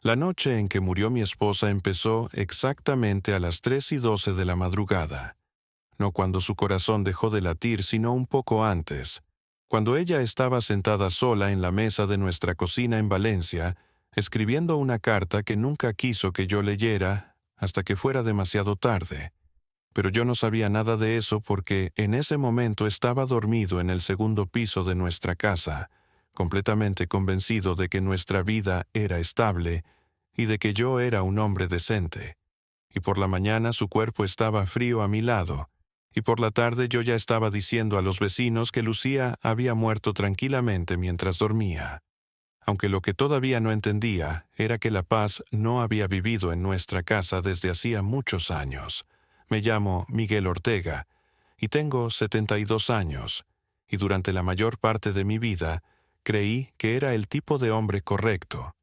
La noche en que murió mi esposa empezó exactamente a las 3:12 de la madrugada. No cuando su corazón dejó de latir, sino un poco antes, cuando ella estaba sentada sola en la mesa de nuestra cocina en Valencia, escribiendo una carta que nunca quiso que yo leyera hasta que fuera demasiado tarde. Pero yo no sabía nada de eso porque en ese momento estaba dormido en el segundo piso de nuestra casa, completamente convencido de que nuestra vida era estable y de que yo era un hombre decente. Y por la mañana su cuerpo estaba frío a mi lado, y por la tarde yo ya estaba diciendo a los vecinos que Lucía había muerto tranquilamente mientras dormía. Aunque lo que todavía no entendía era que la paz no había vivido en nuestra casa desde hacía muchos años. Me llamo Miguel Ortega, y tengo 72 años, y durante la mayor parte de mi vida creí que era el tipo de hombre correcto,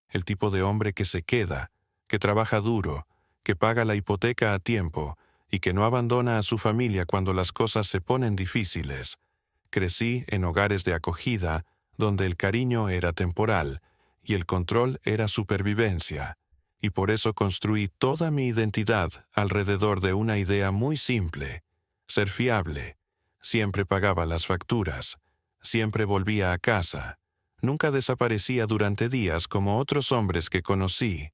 el tipo de hombre que se queda, que trabaja duro, que paga la hipoteca a tiempo y que no abandona a su familia cuando las cosas se ponen difíciles. Crecí en hogares de acogida donde el cariño era temporal y el control era supervivencia, y por eso construí toda mi identidad alrededor de una idea muy simple: ser fiable. Siempre pagaba las facturas, siempre volvía a casa, nunca desaparecía durante días como otros hombres que conocí,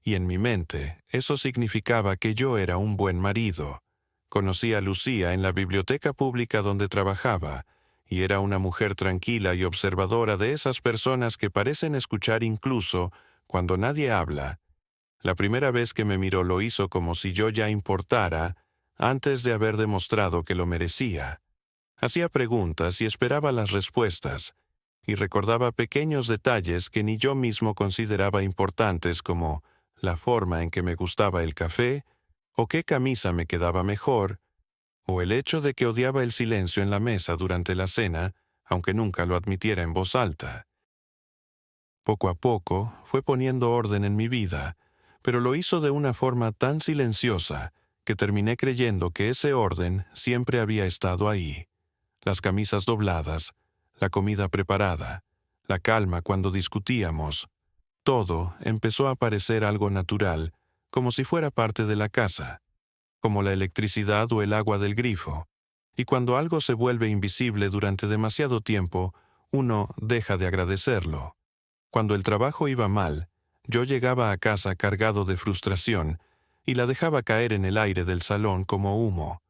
y en mi mente eso significaba que yo era un buen marido. Conocí a Lucía en la biblioteca pública donde trabajaba, y era una mujer tranquila y observadora, de esas personas que parecen escuchar incluso cuando nadie habla. La primera vez que me miró lo hizo como si yo ya importara, antes de haber demostrado que lo merecía. Hacía preguntas y esperaba las respuestas, y recordaba pequeños detalles que ni yo mismo consideraba importantes, como la forma en que me gustaba el café, o qué camisa me quedaba mejor, o el hecho de que odiaba el silencio en la mesa durante la cena, aunque nunca lo admitiera en voz alta. Poco a poco fue poniendo orden en mi vida, pero lo hizo de una forma tan silenciosa que terminé creyendo que ese orden siempre había estado ahí. Las camisas dobladas, la comida preparada, la calma cuando discutíamos. Todo empezó a parecer algo natural, como si fuera parte de la casa, como la electricidad o el agua del grifo. Y cuando algo se vuelve invisible durante demasiado tiempo, uno deja de agradecerlo. Cuando el trabajo iba mal, yo llegaba a casa cargado de frustración y la dejaba caer en el aire del salón como humo.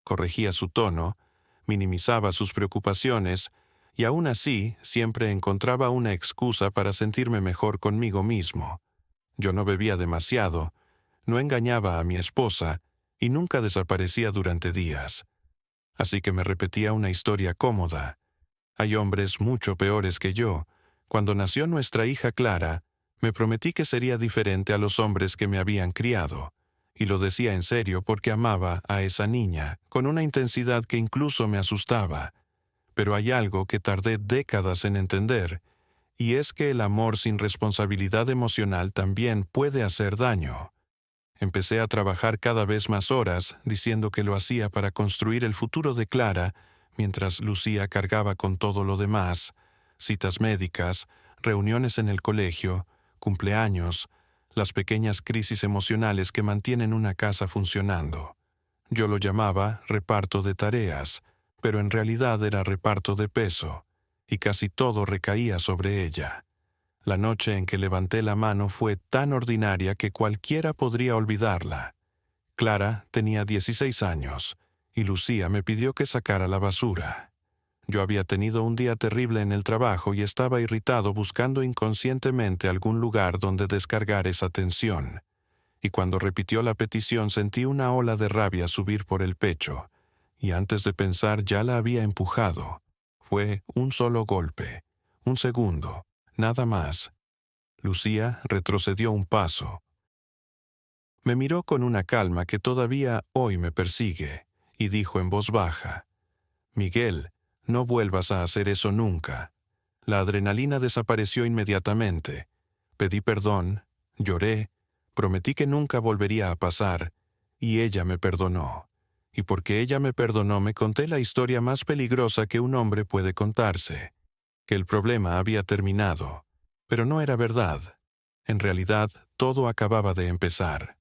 Corregía su tono, minimizaba sus preocupaciones, y aún así siempre encontraba una excusa para sentirme mejor conmigo mismo. Yo no bebía demasiado, no engañaba a mi esposa, y nunca desaparecía durante días. Así que me repetía una historia cómoda. Hay hombres mucho peores que yo. Cuando nació nuestra hija Clara, me prometí que sería diferente a los hombres que me habían criado, y lo decía en serio porque amaba a esa niña, con una intensidad que incluso me asustaba. Pero hay algo que tardé décadas en entender, y es que el amor sin responsabilidad emocional también puede hacer daño. Empecé a trabajar cada vez más horas, diciendo que lo hacía para construir el futuro de Clara, mientras Lucía cargaba con todo lo demás: citas médicas, reuniones en el colegio, cumpleaños, las pequeñas crisis emocionales que mantienen una casa funcionando. Yo lo llamaba reparto de tareas, pero en realidad era reparto de peso, y casi todo recaía sobre ella. La noche en que levanté la mano fue tan ordinaria que cualquiera podría olvidarla. Clara tenía 16 años, y Lucía me pidió que sacara la basura. Yo había tenido un día terrible en el trabajo y estaba irritado, buscando inconscientemente algún lugar donde descargar esa tensión. Y cuando repitió la petición sentí una ola de rabia subir por el pecho, y antes de pensar ya la había empujado. Fue un solo golpe, un segundo, nada más. Lucía retrocedió un paso. Me miró con una calma que todavía hoy me persigue, y dijo en voz baja: «Miguel, no vuelvas a hacer eso nunca». La adrenalina desapareció inmediatamente. Pedí perdón, lloré, prometí que nunca volvería a pasar, y ella me perdonó. Y porque ella me perdonó, me conté la historia más peligrosa que un hombre puede contarse: que el problema había terminado. Pero no era verdad. En realidad, todo acababa de empezar.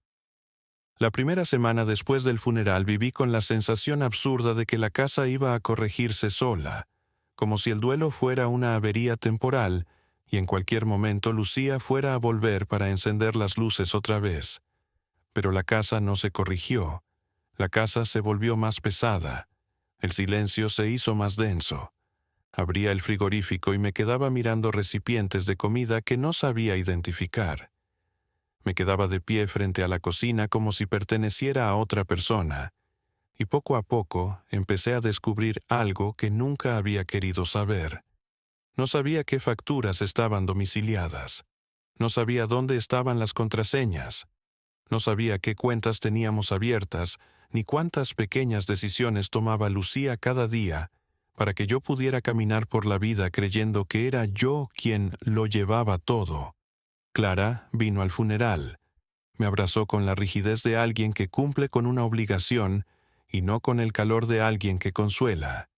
La primera semana después del funeral viví con la sensación absurda de que la casa iba a corregirse sola, como si el duelo fuera una avería temporal y en cualquier momento Lucía fuera a volver para encender las luces otra vez. Pero la casa no se corrigió. La casa se volvió más pesada. El silencio se hizo más denso. Abría el frigorífico y me quedaba mirando recipientes de comida que no sabía identificar. Me quedaba de pie frente a la cocina como si perteneciera a otra persona, y poco a poco empecé a descubrir algo que nunca había querido saber. No sabía qué facturas estaban domiciliadas. No sabía dónde estaban las contraseñas. No sabía qué cuentas teníamos abiertas, ni cuántas pequeñas decisiones tomaba Lucía cada día para que yo pudiera caminar por la vida creyendo que era yo quien lo llevaba todo. Clara vino al funeral. Me abrazó con la rigidez de alguien que cumple con una obligación y no con el calor de alguien que consuela.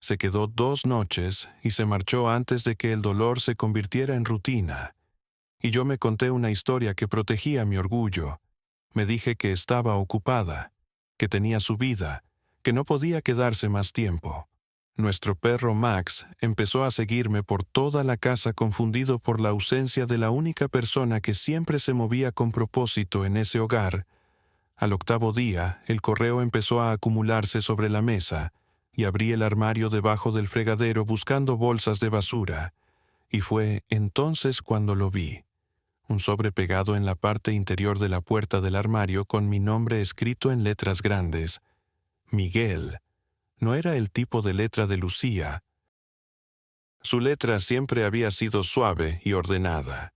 Se quedó 2 noches y se marchó antes de que el dolor se convirtiera en rutina. Y yo me conté una historia que protegía mi orgullo. Me dije que estaba ocupada, que tenía su vida, que no podía quedarse más tiempo. Nuestro perro Max empezó a seguirme por toda la casa confundido por la ausencia de la única persona que siempre se movía con propósito en ese hogar. Al 8º día, el correo empezó a acumularse sobre la mesa, y abrí el armario debajo del fregadero buscando bolsas de basura. Y fue entonces cuando lo vi. Un sobre pegado en la parte interior de la puerta del armario con mi nombre escrito en letras grandes. Miguel. No era el tipo de letra de Lucía. Su letra siempre había sido suave y ordenada,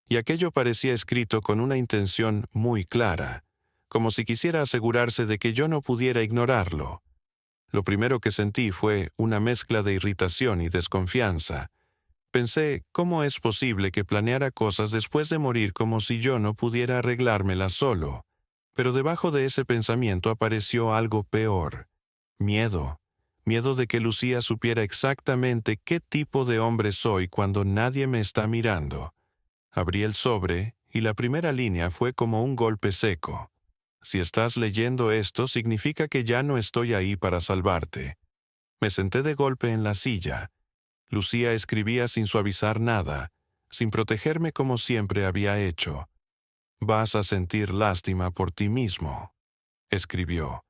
y aquello parecía escrito con una intención muy clara, como si quisiera asegurarse de que yo no pudiera ignorarlo. Lo primero que sentí fue una mezcla de irritación y desconfianza. Pensé, ¿cómo es posible que planeara cosas después de morir como si yo no pudiera arreglármelas solo? Pero debajo de ese pensamiento apareció algo peor. Miedo. Miedo de que Lucía supiera exactamente qué tipo de hombre soy cuando nadie me está mirando. Abrí el sobre, y la primera línea fue como un golpe seco. Si estás leyendo esto, significa que ya no estoy ahí para salvarte. Me senté de golpe en la silla. Lucía escribía sin suavizar nada, sin protegerme como siempre había hecho. Vas a sentir lástima por ti mismo, escribió.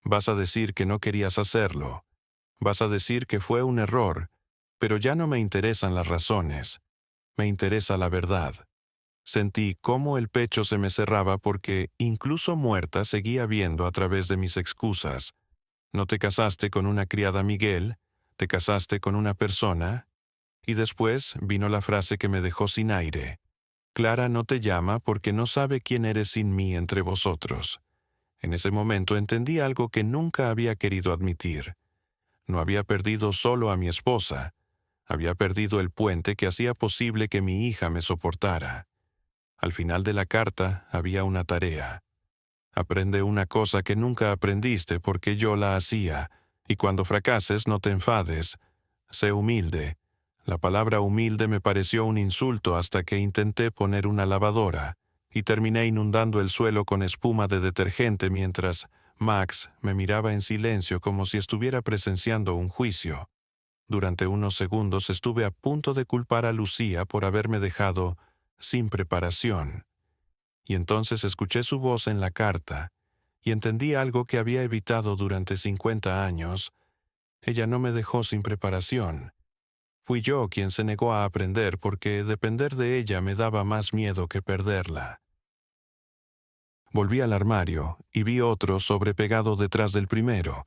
Vas a decir que no querías hacerlo. Vas a decir que fue un error, pero ya no me interesan las razones. Me interesa la verdad. Sentí cómo el pecho se me cerraba porque, incluso muerta, seguía viendo a través de mis excusas. No te casaste con una criada Miguel, te casaste con una persona. Y después vino la frase que me dejó sin aire. Clara no te llama porque no sabe quién eres sin mí entre vosotros. En ese momento entendí algo que nunca había querido admitir. No había perdido solo a mi esposa. Había perdido el puente que hacía posible que mi hija me soportara. Al final de la carta había una tarea. Aprende una cosa que nunca aprendiste porque yo la hacía, y cuando fracases no te enfades. Sé humilde. La palabra humilde me pareció un insulto hasta que intenté poner una lavadora, y terminé inundando el suelo con espuma de detergente mientras Max me miraba en silencio como si estuviera presenciando un juicio. Durante unos segundos estuve a punto de culpar a Lucía por haberme dejado sin preparación. Y entonces escuché su voz en la carta, y entendí algo que había evitado durante 50 años. Ella no me dejó sin preparación. Fui yo quien se negó a aprender porque depender de ella me daba más miedo que perderla. Volví al armario y vi otro sobrepegado detrás del primero.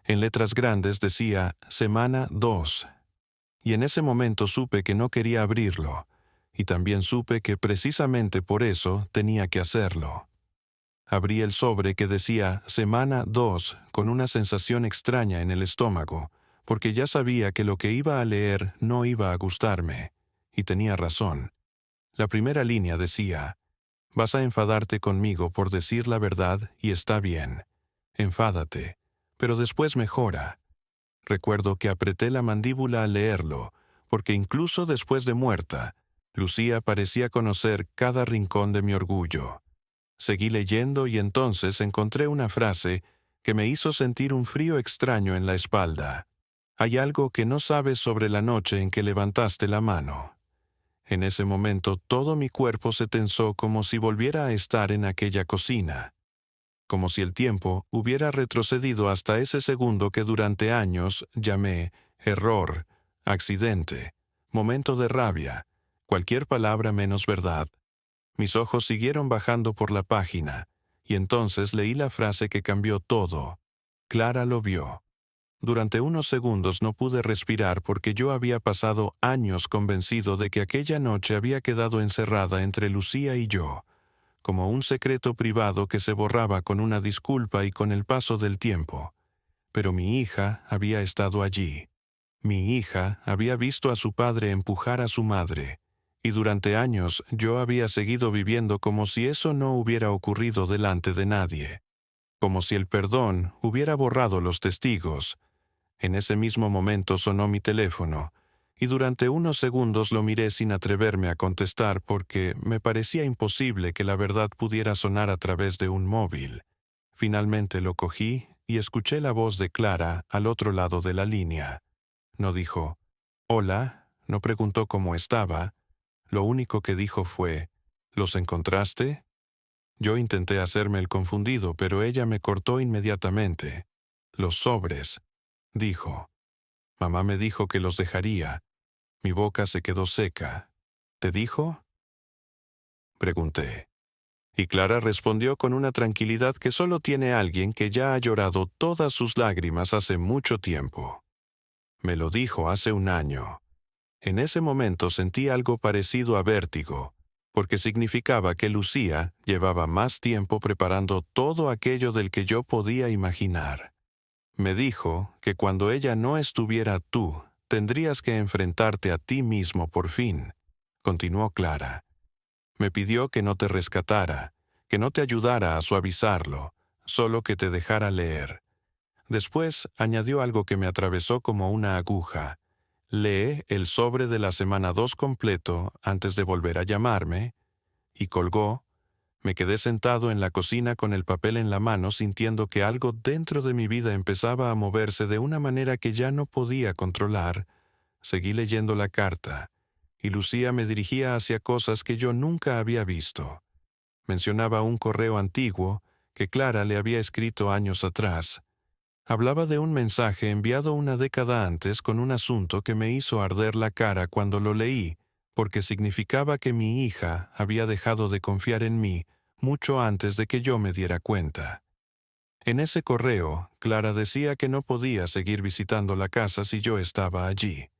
En letras grandes decía Semana 2. Y en ese momento supe que no quería abrirlo, y también supe que precisamente por eso tenía que hacerlo. Abrí el sobre que decía Semana 2 con una sensación extraña en el estómago, porque ya sabía que lo que iba a leer no iba a gustarme, y tenía razón. La primera línea decía, vas a enfadarte conmigo por decir la verdad y está bien. Enfádate, pero después mejora. Recuerdo que apreté la mandíbula al leerlo, porque incluso después de muerta, Lucía parecía conocer cada rincón de mi orgullo. Seguí leyendo y entonces encontré una frase que me hizo sentir un frío extraño en la espalda. Hay algo que no sabes sobre la noche en que levantaste la mano. En ese momento todo mi cuerpo se tensó como si volviera a estar en aquella cocina, como si el tiempo hubiera retrocedido hasta ese segundo que durante años llamé error, accidente, momento de rabia, cualquier palabra menos verdad. Mis ojos siguieron bajando por la página, y entonces leí la frase que cambió todo. Clara lo vio. Durante unos segundos no pude respirar porque yo había pasado años convencido de que aquella noche había quedado encerrada entre Lucía y yo, como un secreto privado que se borraba con una disculpa y con el paso del tiempo. Pero mi hija había estado allí. Mi hija había visto a su padre empujar a su madre, y durante años yo había seguido viviendo como si eso no hubiera ocurrido delante de nadie, como si el perdón hubiera borrado los testigos. En ese mismo momento sonó mi teléfono, y durante unos segundos lo miré sin atreverme a contestar porque me parecía imposible que la verdad pudiera sonar a través de un móvil. Finalmente lo cogí y escuché la voz de Clara al otro lado de la línea. No dijo, «Hola», no preguntó cómo estaba. Lo único que dijo fue, «¿Los encontraste?». Yo intenté hacerme el confundido, pero ella me cortó inmediatamente. «Los sobres», dijo. «Mamá me dijo que los dejaría». Mi boca se quedó seca. «¿Te dijo?», pregunté. Y Clara respondió con una tranquilidad que solo tiene alguien que ya ha llorado todas sus lágrimas hace mucho tiempo. «Me lo dijo hace un año». En ese momento sentí algo parecido a vértigo, porque significaba que Lucía llevaba más tiempo preparando todo aquello del que yo podía imaginar. Me dijo que cuando ella no estuviera tú, tendrías que enfrentarte a ti mismo por fin, continuó Clara. Me pidió que no te rescatara, que no te ayudara a suavizarlo, solo que te dejara leer. Después añadió algo que me atravesó como una aguja. Lee el sobre de la semana 2 completo antes de volver a llamarme, y colgó. Me quedé sentado en la cocina con el papel en la mano sintiendo que algo dentro de mi vida empezaba a moverse de una manera que ya no podía controlar. Seguí leyendo la carta, y Lucía me dirigía hacia cosas que yo nunca había visto. Mencionaba un correo antiguo que Clara le había escrito años atrás. Hablaba de un mensaje enviado una década antes con un asunto que me hizo arder la cara cuando lo leí, porque significaba que mi hija había dejado de confiar en mí mucho antes de que yo me diera cuenta. En ese correo, Clara decía que no podía seguir visitando la casa si yo estaba allí.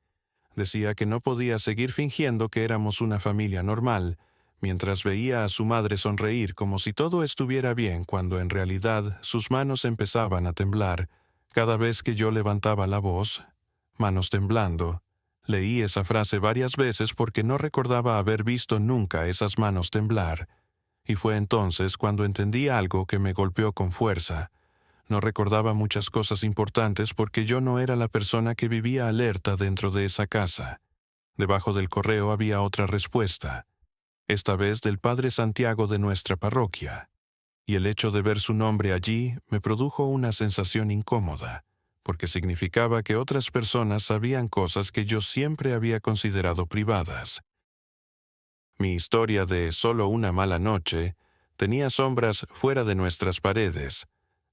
Decía que no podía seguir fingiendo que éramos una familia normal, mientras veía a su madre sonreír como si todo estuviera bien cuando en realidad sus manos empezaban a temblar. Cada vez que yo levantaba la voz, manos temblando, leí esa frase varias veces porque no recordaba haber visto nunca esas manos temblar. Y fue entonces cuando entendí algo que me golpeó con fuerza. No recordaba muchas cosas importantes porque yo no era la persona que vivía alerta dentro de esa casa. Debajo del correo había otra respuesta, esta vez del Padre Santiago de nuestra parroquia, y el hecho de ver su nombre allí me produjo una sensación incómoda, porque significaba que otras personas sabían cosas que yo siempre había considerado privadas. Mi historia de solo una mala noche tenía sombras fuera de nuestras paredes.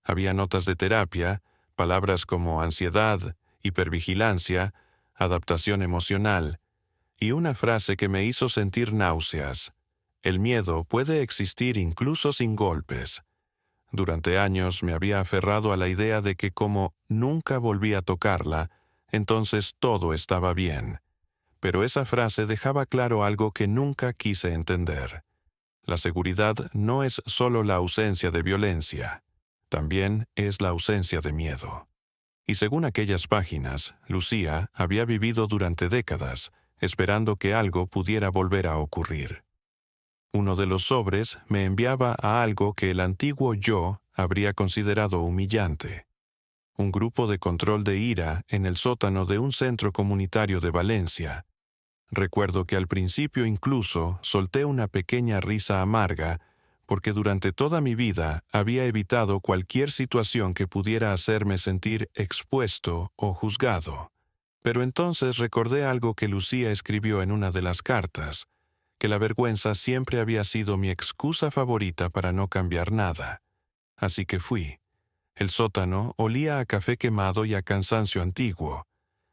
Había notas de terapia, palabras como ansiedad, hipervigilancia, adaptación emocional, y una frase que me hizo sentir náuseas. El miedo puede existir incluso sin golpes. Durante años me había aferrado a la idea de que como nunca volví a tocarla, entonces todo estaba bien. Pero esa frase dejaba claro algo que nunca quise entender. La seguridad no es solo la ausencia de violencia, también es la ausencia de miedo. Y según aquellas páginas, Lucía había vivido durante décadas, esperando que algo pudiera volver a ocurrir. Uno de los sobres me enviaba a algo que el antiguo yo habría considerado humillante. Un grupo de control de ira en el sótano de un centro comunitario de Valencia. Recuerdo que al principio incluso solté una pequeña risa amarga, porque durante toda mi vida había evitado cualquier situación que pudiera hacerme sentir expuesto o juzgado. Pero entonces recordé algo que Lucía escribió en una de las cartas, que la vergüenza siempre había sido mi excusa favorita para no cambiar nada. Así que fui. El sótano olía a café quemado y a cansancio antiguo.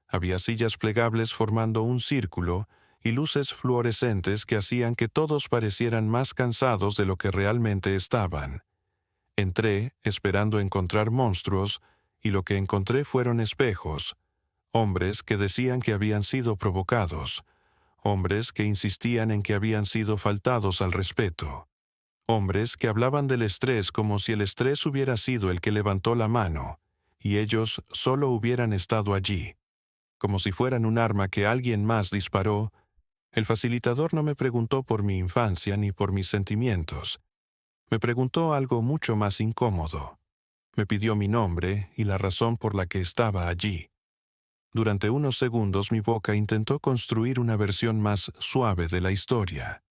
Había sillas plegables formando un círculo y luces fluorescentes que hacían que todos parecieran más cansados de lo que realmente estaban. Entré, esperando encontrar monstruos, y lo que encontré fueron espejos, hombres que decían que habían sido provocados, hombres que insistían en que habían sido faltados al respeto, hombres que hablaban del estrés como si el estrés hubiera sido el que levantó la mano, y ellos solo hubieran estado allí. Como si fueran un arma que alguien más disparó. El facilitador no me preguntó por mi infancia ni por mis sentimientos. Me preguntó algo mucho más incómodo. Me pidió mi nombre y la razón por la que estaba allí. Durante unos segundos mi boca intentó construir una versión más suave de la historia.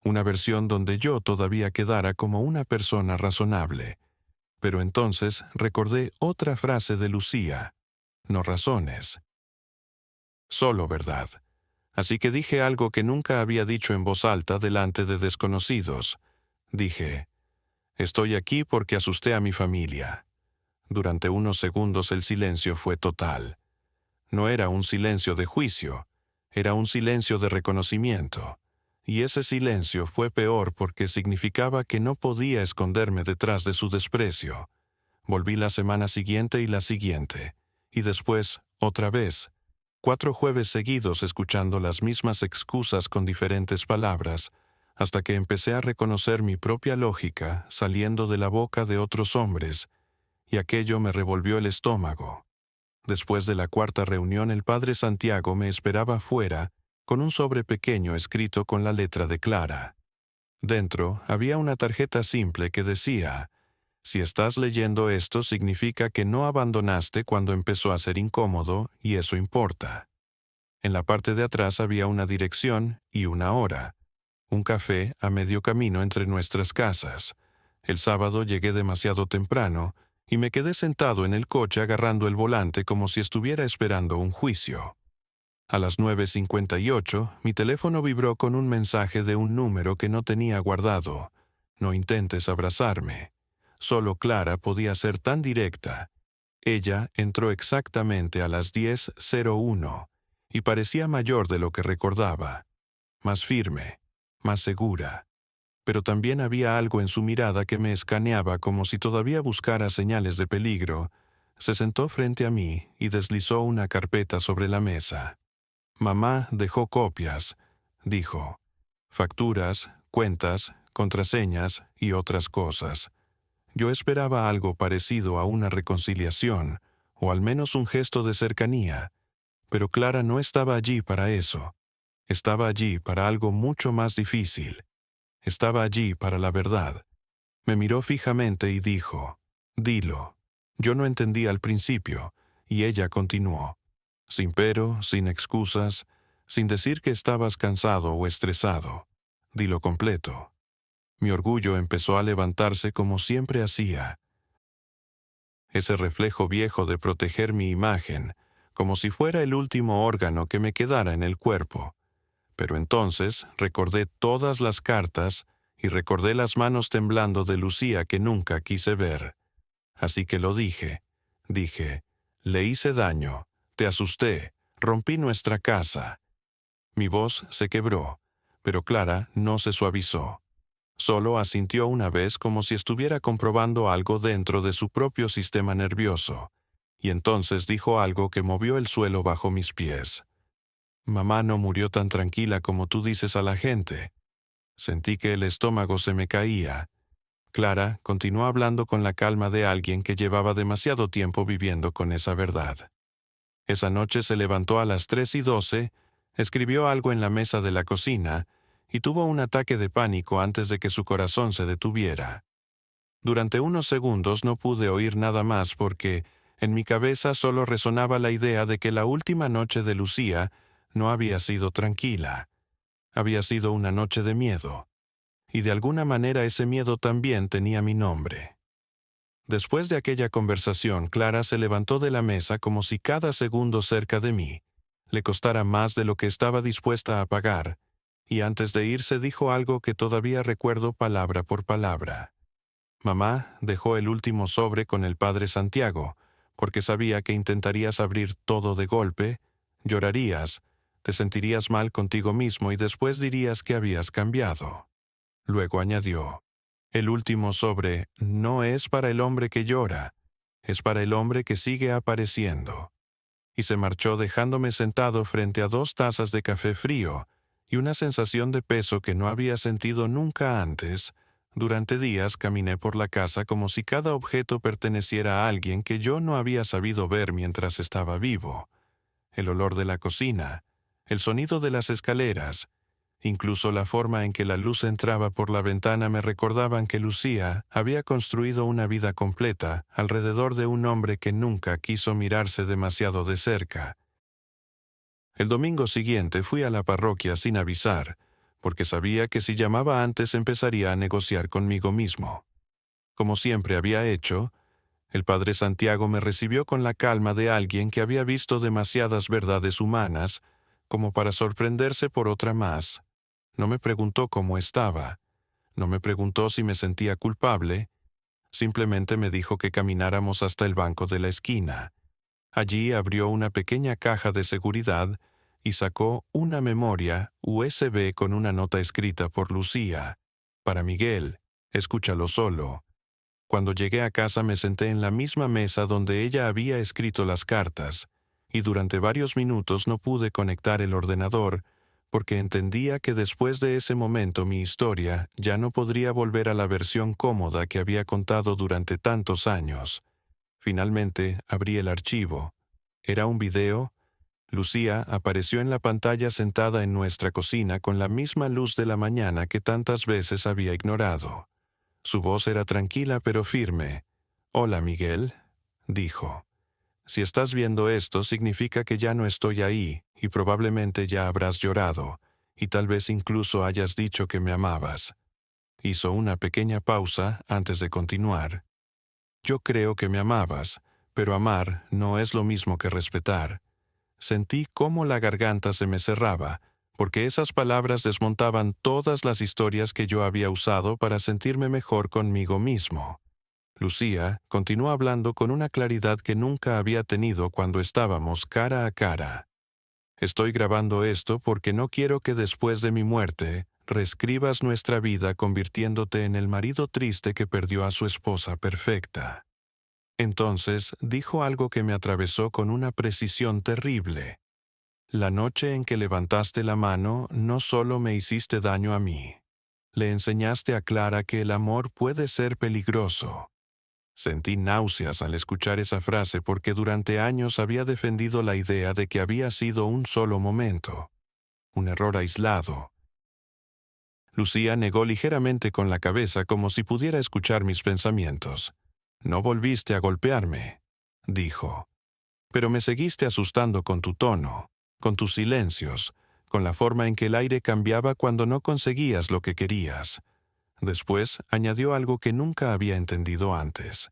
Una versión donde yo todavía quedara como una persona razonable. Pero entonces recordé otra frase de Lucía. No razones. Solo verdad. Así que dije algo que nunca había dicho en voz alta delante de desconocidos. Dije, estoy aquí porque asusté a mi familia. Durante unos segundos el silencio fue total. No era un silencio de juicio, era un silencio de reconocimiento. Y ese silencio fue peor porque significaba que no podía esconderme detrás de su desprecio. Volví la semana siguiente y la siguiente, y después, otra vez, 4 jueves seguidos escuchando las mismas excusas con diferentes palabras, hasta que empecé a reconocer mi propia lógica saliendo de la boca de otros hombres, y aquello me revolvió el estómago. Después de la 4ª reunión, el padre Santiago me esperaba fuera, con un sobre pequeño escrito con la letra de Clara. Dentro había una tarjeta simple que decía: si estás leyendo esto significa que no abandonaste cuando empezó a ser incómodo, y eso importa. En la parte de atrás había una dirección y una hora. Un café a medio camino entre nuestras casas. El sábado llegué demasiado temprano y me quedé sentado en el coche agarrando el volante como si estuviera esperando un juicio. A las 9:58, mi teléfono vibró con un mensaje de un número que no tenía guardado. No intentes abrazarme. Solo Clara podía ser tan directa. Ella entró exactamente a las 10:01 y parecía mayor de lo que recordaba. Más firme, más segura. Pero también había algo en su mirada que me escaneaba como si todavía buscara señales de peligro. Se sentó frente a mí y deslizó una carpeta sobre la mesa. Mamá dejó copias, dijo. Facturas, cuentas, contraseñas y otras cosas. Yo esperaba algo parecido a una reconciliación, o al menos un gesto de cercanía, pero Clara no estaba allí para eso. Estaba allí para algo mucho más difícil. Estaba allí para la verdad. Me miró fijamente y dijo, «Dilo». Yo no entendí al principio, y ella continuó. Sin pero, sin excusas, sin decir que estabas cansado o estresado. Dilo completo. Mi orgullo empezó a levantarse como siempre hacía. Ese reflejo viejo de proteger mi imagen, como si fuera el último órgano que me quedara en el cuerpo. Pero entonces recordé todas las cartas y recordé las manos temblando de Lucía que nunca quise ver. Así que lo dije. Dije, le hice daño, te asusté, rompí nuestra casa. Mi voz se quebró, pero Clara no se suavizó. Solo asintió una vez como si estuviera comprobando algo dentro de su propio sistema nervioso, y entonces dijo algo que movió el suelo bajo mis pies. Mamá no murió tan tranquila como tú dices a la gente. Sentí que el estómago se me caía. Clara continuó hablando con la calma de alguien que llevaba demasiado tiempo viviendo con esa verdad. Esa noche se levantó a las 3:12, escribió algo en la mesa de la cocina, y tuvo un ataque de pánico antes de que su corazón se detuviera. Durante unos segundos no pude oír nada más porque, en mi cabeza solo resonaba la idea de que la última noche de Lucía no había sido tranquila. Había sido una noche de miedo. Y de alguna manera ese miedo también tenía mi nombre. Después de aquella conversación, Clara se levantó de la mesa como si cada segundo cerca de mí le costara más de lo que estaba dispuesta a pagar, y antes de irse dijo algo que todavía recuerdo palabra por palabra. Mamá dejó el último sobre con el padre Santiago, porque sabía que intentarías abrir todo de golpe, llorarías, te sentirías mal contigo mismo y después dirías que habías cambiado. Luego añadió, el último sobre no es para el hombre que llora, es para el hombre que sigue apareciendo. Y se marchó dejándome sentado frente a 2 tazas de café frío y una sensación de peso que no había sentido nunca antes. Durante días caminé por la casa como si cada objeto perteneciera a alguien que yo no había sabido ver mientras estaba vivo. El olor de la cocina, el sonido de las escaleras, incluso la forma en que la luz entraba por la ventana me recordaban que Lucía había construido una vida completa alrededor de un hombre que nunca quiso mirarse demasiado de cerca. El domingo siguiente fui a la parroquia sin avisar, porque sabía que si llamaba antes empezaría a negociar conmigo mismo. Como siempre había hecho, el padre Santiago me recibió con la calma de alguien que había visto demasiadas verdades humanas como para sorprenderse por otra más. No me preguntó cómo estaba, no me preguntó si me sentía culpable, simplemente me dijo que camináramos hasta el banco de la esquina. Allí abrió una pequeña caja de seguridad y sacó una memoria USB con una nota escrita por Lucía. Para Miguel, escúchalo solo. Cuando llegué a casa me senté en la misma mesa donde ella había escrito las cartas, y durante varios minutos no pude conectar el ordenador, porque entendía que después de ese momento mi historia ya no podría volver a la versión cómoda que había contado durante tantos años. Finalmente abrí el archivo. ¿Era un video? Lucía apareció en la pantalla sentada en nuestra cocina con la misma luz de la mañana que tantas veces había ignorado. Su voz era tranquila pero firme. «Hola, Miguel», dijo. «Si estás viendo esto, significa que ya no estoy ahí, y probablemente ya habrás llorado, y tal vez incluso hayas dicho que me amabas». Hizo una pequeña pausa antes de continuar. «Yo creo que me amabas, pero amar no es lo mismo que respetar». Sentí cómo la garganta se me cerraba, porque esas palabras desmontaban todas las historias que yo había usado para sentirme mejor conmigo mismo. Lucía continuó hablando con una claridad que nunca había tenido cuando estábamos cara a cara. «Estoy grabando esto porque no quiero que después de mi muerte reescribas nuestra vida convirtiéndote en el marido triste que perdió a su esposa perfecta». Entonces dijo algo que me atravesó con una precisión terrible. «La noche en que levantaste la mano no solo me hiciste daño a mí. Le enseñaste a Clara que el amor puede ser peligroso». Sentí náuseas al escuchar esa frase porque durante años había defendido la idea de que había sido un solo momento, un error aislado. Lucía negó ligeramente con la cabeza como si pudiera escuchar mis pensamientos. «No volviste a golpearme», dijo. «Pero me seguiste asustando con tu tono, con tus silencios, con la forma en que el aire cambiaba cuando no conseguías lo que querías». Después añadió algo que nunca había entendido antes.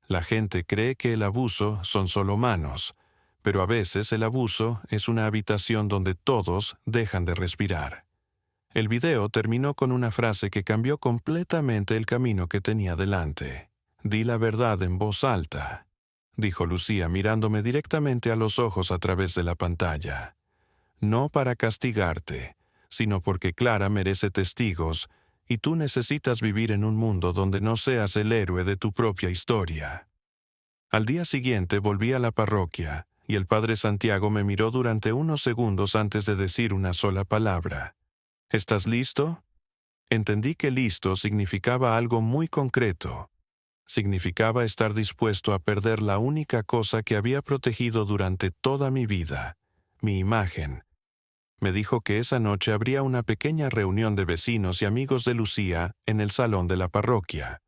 «La gente cree que el abuso son solo manos, pero a veces el abuso es una habitación donde todos dejan de respirar». El video terminó con una frase que cambió completamente el camino que tenía delante. «Di la verdad en voz alta», dijo Lucía mirándome directamente a los ojos a través de la pantalla. «No para castigarte, sino porque Clara merece testigos y tú necesitas vivir en un mundo donde no seas el héroe de tu propia historia». Al día siguiente volví a la parroquia y el padre Santiago me miró durante unos segundos antes de decir una sola palabra. «¿Estás listo?» Entendí que listo significaba algo muy concreto. Significaba estar dispuesto a perder la única cosa que había protegido durante toda mi vida, mi imagen. Me dijo que esa noche habría una pequeña reunión de vecinos y amigos de Lucía en el salón de la parroquia.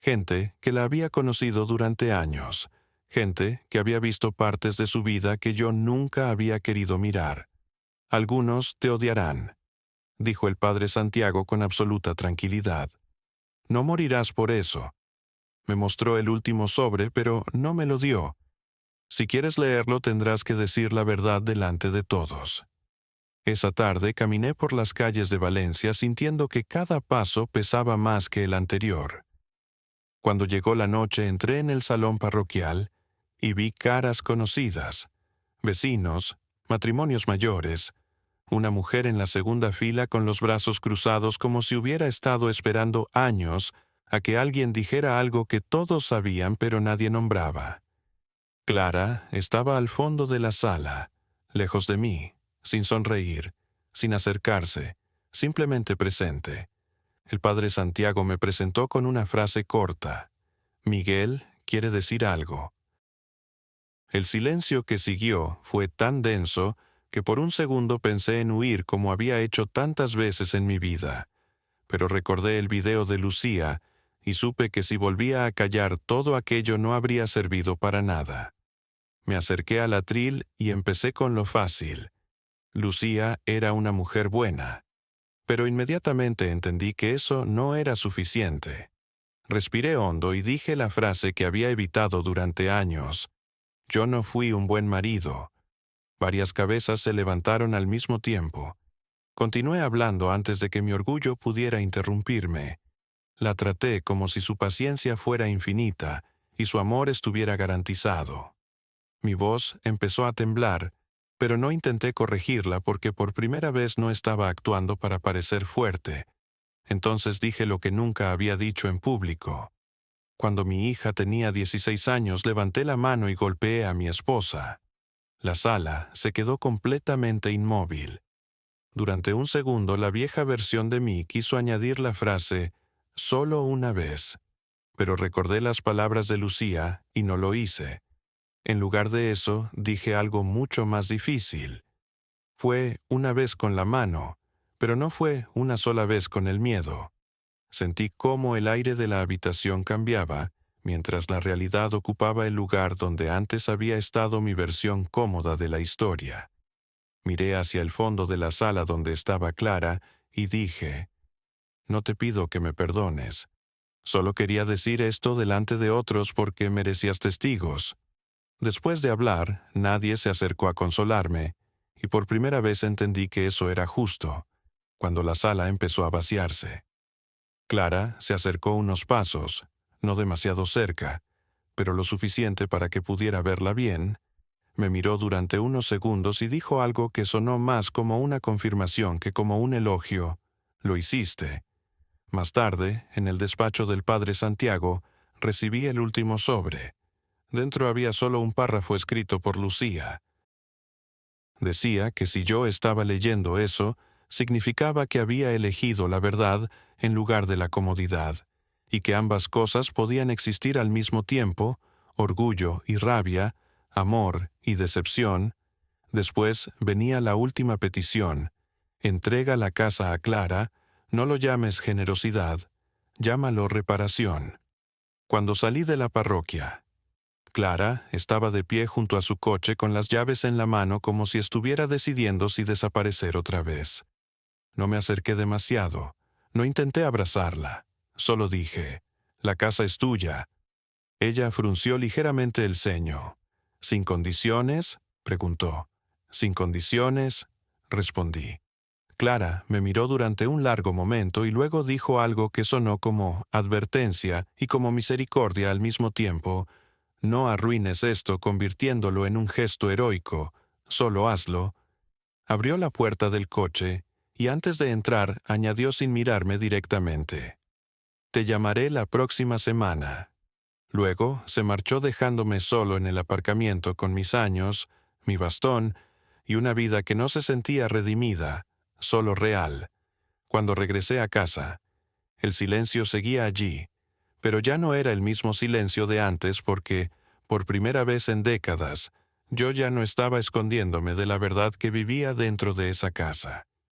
Gente que la había conocido durante años, gente que había visto partes de su vida que yo nunca había querido mirar. Algunos te odiarán, dijo el padre Santiago con absoluta tranquilidad. No morirás por eso. Me mostró el último sobre, pero no me lo dio. Si quieres leerlo, tendrás que decir la verdad delante de todos. Esa tarde caminé por las calles de Valencia sintiendo que cada paso pesaba más que el anterior. Cuando llegó la noche entré en el salón parroquial y vi caras conocidas, vecinos, matrimonios mayores, una mujer en la segunda fila con los brazos cruzados como si hubiera estado esperando años a que alguien dijera algo que todos sabían pero nadie nombraba. Clara estaba al fondo de la sala, lejos de mí, sin sonreír, sin acercarse, simplemente presente. El padre Santiago me presentó con una frase corta. Miguel quiere decir algo. El silencio que siguió fue tan denso que por un segundo pensé en huir como había hecho tantas veces en mi vida. Pero recordé el video de Lucía y supe que si volvía a callar todo aquello no habría servido para nada. Me acerqué al atril y empecé con lo fácil. Lucía era una mujer buena. Pero inmediatamente entendí que eso no era suficiente. Respiré hondo y dije la frase que había evitado durante años. Yo no fui un buen marido. Varias cabezas se levantaron al mismo tiempo. Continué hablando antes de que mi orgullo pudiera interrumpirme. La traté como si su paciencia fuera infinita y su amor estuviera garantizado. Mi voz empezó a temblar, pero no intenté corregirla porque por primera vez no estaba actuando para parecer fuerte. Entonces dije lo que nunca había dicho en público. Cuando mi hija tenía 16 años, levanté la mano y golpeé a mi esposa. La sala se quedó completamente inmóvil. Durante un segundo, la vieja versión de mí quiso añadir la frase «solo una vez», pero recordé las palabras de Lucía y no lo hice. En lugar de eso, dije algo mucho más difícil. Fue una vez con la mano, pero no fue una sola vez con el miedo. Sentí cómo el aire de la habitación cambiaba, mientras la realidad ocupaba el lugar donde antes había estado mi versión cómoda de la historia. Miré hacia el fondo de la sala donde estaba Clara y dije, «No te pido que me perdones. Solo quería decir esto delante de otros porque merecías testigos». Después de hablar, nadie se acercó a consolarme, y por primera vez entendí que eso era justo, cuando la sala empezó a vaciarse. Clara se acercó unos pasos, no demasiado cerca, pero lo suficiente para que pudiera verla bien. Me miró durante unos segundos y dijo algo que sonó más como una confirmación que como un elogio. «Lo hiciste». Más tarde, en el despacho del padre Santiago, recibí el último sobre. Dentro había solo un párrafo escrito por Lucía. Decía que si yo estaba leyendo eso, significaba que había elegido la verdad en lugar de la comodidad, y que ambas cosas podían existir al mismo tiempo, orgullo y rabia, amor y decepción. Después venía la última petición: entrega la casa a Clara, no lo llames generosidad, llámalo reparación. Cuando salí de la parroquia, Clara estaba de pie junto a su coche con las llaves en la mano como si estuviera decidiendo si desaparecer otra vez. No me acerqué demasiado, no intenté abrazarla, solo dije, «La casa es tuya». Ella frunció ligeramente el ceño. «¿Sin condiciones?», preguntó. «Sin condiciones», respondí. Clara me miró durante un largo momento y luego dijo algo que sonó como advertencia y como misericordia al mismo tiempo. «No arruines esto convirtiéndolo en un gesto heroico, solo hazlo». Abrió la puerta del coche y antes de entrar añadió sin mirarme directamente, «Te llamaré la próxima semana». Luego se marchó dejándome solo en el aparcamiento con mis años, mi bastón y una vida que no se sentía redimida, solo real. Cuando regresé a casa, el silencio seguía allí, pero ya no era el mismo silencio de antes porque, por primera vez en décadas, yo ya no estaba escondiéndome de la verdad que vivía dentro de esa casa.